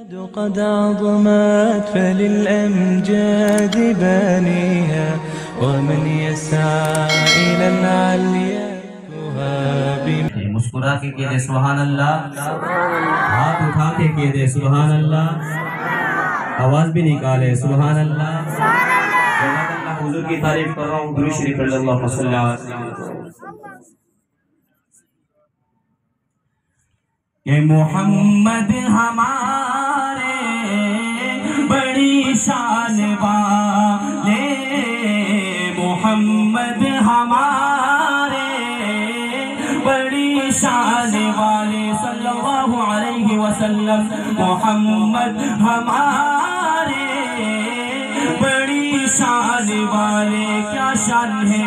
قد عظمت فللأمجاد بانيها ومن يسعى إلى العليا تهاب. مسکرا کے کہہ دے سبحان اللہ، ہاتھ اٹھا کے کہہ دے سبحان اللہ، آواز بھی نکالے سبحان اللہ۔ اللہ حضور کی تعریف کر رہا ہوں، درود شریف پڑھ اللہ صلی اللہ علیہ وسلم۔ کہ محمد ہمارے بڑی شان والے، محمد ہمارے بڑی شان والے صلی اللہ علیہ وسلم، محمد ہمارے بڑی شان والے۔ کیا شان ہے،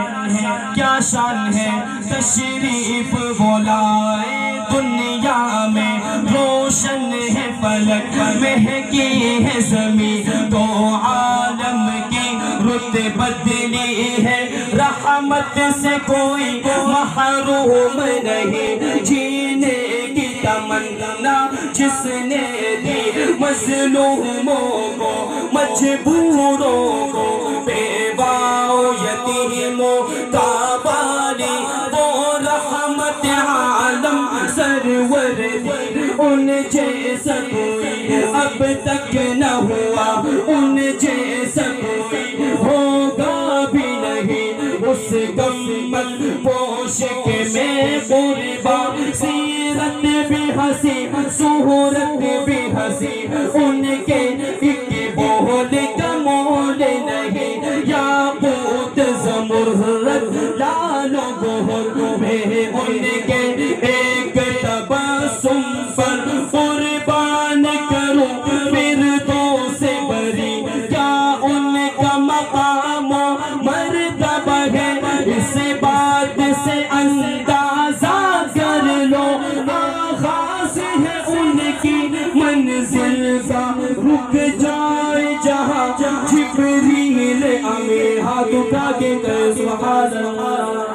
کیا شان ہے، تشریف بلائے دنیا میں، روشن ہے فلک مہکی ہے زمین، دو عالم کی رت بدلی ہے، رحمت سے کوئی محروم نہیں، جینے کی تمنا جس نے دی مظلوموں کو، مجبوروں کو، بیواؤں یتیموں کا بالی، وہ رحمت عالم سرور دی، ان جیسا کوئی اب تک نہ ہوا، ان جیسا کوئی ہوگا بھی نہیں، اس گمت پوش کے میں قربان، سیرت بھی ہنسی صورت بھی ہنسی، ان کے ایک بول کا مول نہیں، یاقوت زمرد لال و گوہر میں ان کے ایک تبسم پر قربان کروں فردوس بری، کیا ان کا مقام و مرتبہ ہے، اس بات سے اندازہ کر لو، آغاز ہے ان کی منزل کا، رک جائے جہاں جبریل امین، ہاتھ اٹھا کے کہے سبحان اللہ۔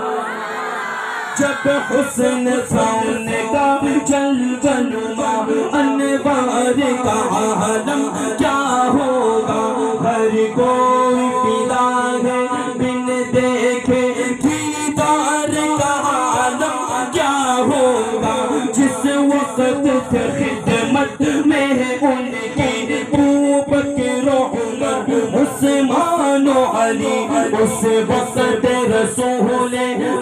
جب حسن تھا ان کا جلوہ نما، انوار کا عالم کیا ہوگا، ہر کوئی فدا ہے بن دیکھے دیدار کا عالم کیا ہوگا، جس وقت تھے خدمت میں ان کی ابو بکر و عمر عثمان و علی، اس وقت رسول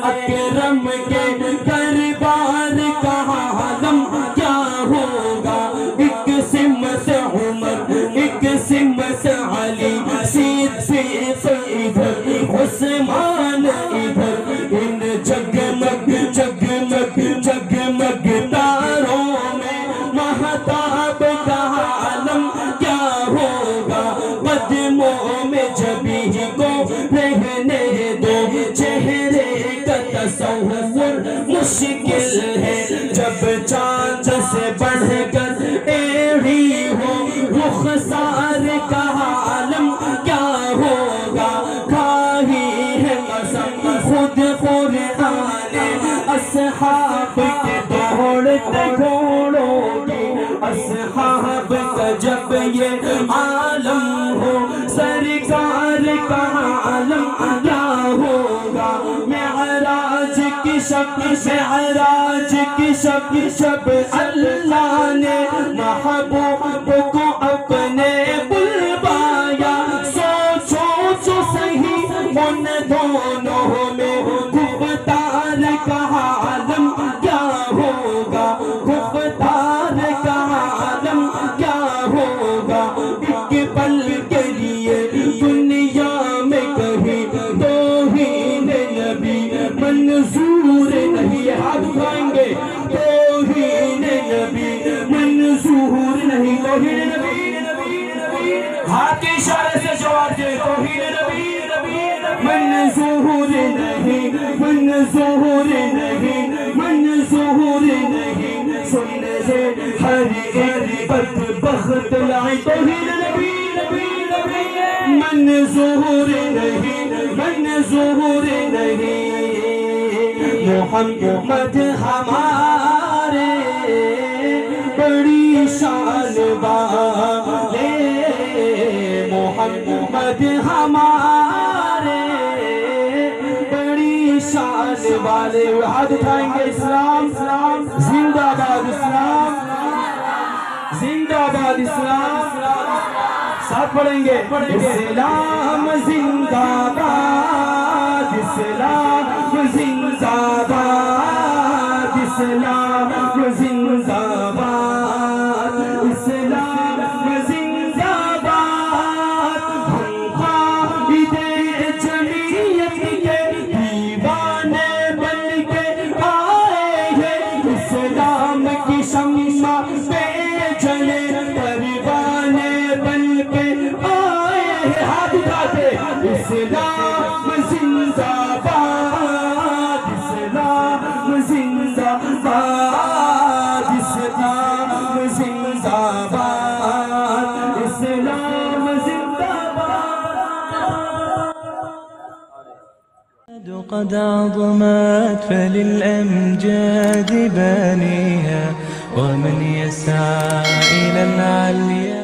اکرم کے دربار کا عالم کیا ہوگا، ایک سمت عمر ایک سمت علی، صدیق ادھر عثمان ادھر، ان جگمگ جگمگ جگمگ تاروں میں مہتاب کا عالم کیا ہوگا، قدموں میں جبھی کو رہنے دو، چہرے کا تصور مشکل ہے، جب چاند سے بڑھ کر ایڑی ہو، رخسار کا عالم کیا ہوگا، کھائی ہے قسم خود قرآن اصحاب کے دوڑتے گھوڑوں کی، اصحاب کا جب یہ عالم ہو، سرکار کا عالم کیا ہوگا، معراج کی شب معراج کی شب اللہ نے محبوب کو اپنے بلوایا، سوچو جو صحیح ان دونوں میں گفتار کا عالم کیا ہوگا، گفتار کا عالم کیا ہوگا، ایک پل کے لیے دنیا میں کہیں توہین نبی منظور نہیں، ہاتھ اٹھائیں گے، توہین نبی منظور نہیں، توہین نبی، ہاتھ کے اشارے سے جواب دے، توہین نبی منظور نہیں، منظور نہیں، منظور نہیں، سننے سے ہر ایک بدبخت لائی، توہین نبی منظور نہیں، منظور نہیں، محمد ہمارے بڑی شان والے محمد ہمارے، بڑی شان والے. ہاتھ اٹھائیں گے. اسلام زندہ باد، اسلام زندہ باد، اسلام. ساتھ پڑھیں گے. اسلام زندہ باد، اسلام زندہ باد، اسلام زندہ باد، اسلام زندہ باد. ہم قائد جمعیت کے دیوانے بن کے آئے ہیں، اسلام کی شمع پہ جلے پروانے بن کے آئے ہیں. ہاتھ اٹھاتے. اسلام زندہ باد، اسلام زندہ باد، اسلام زندہ باد، اسلام زندہ باد. قد عظمت فللأمجاد بانيها، ومن يسعى إلى العليا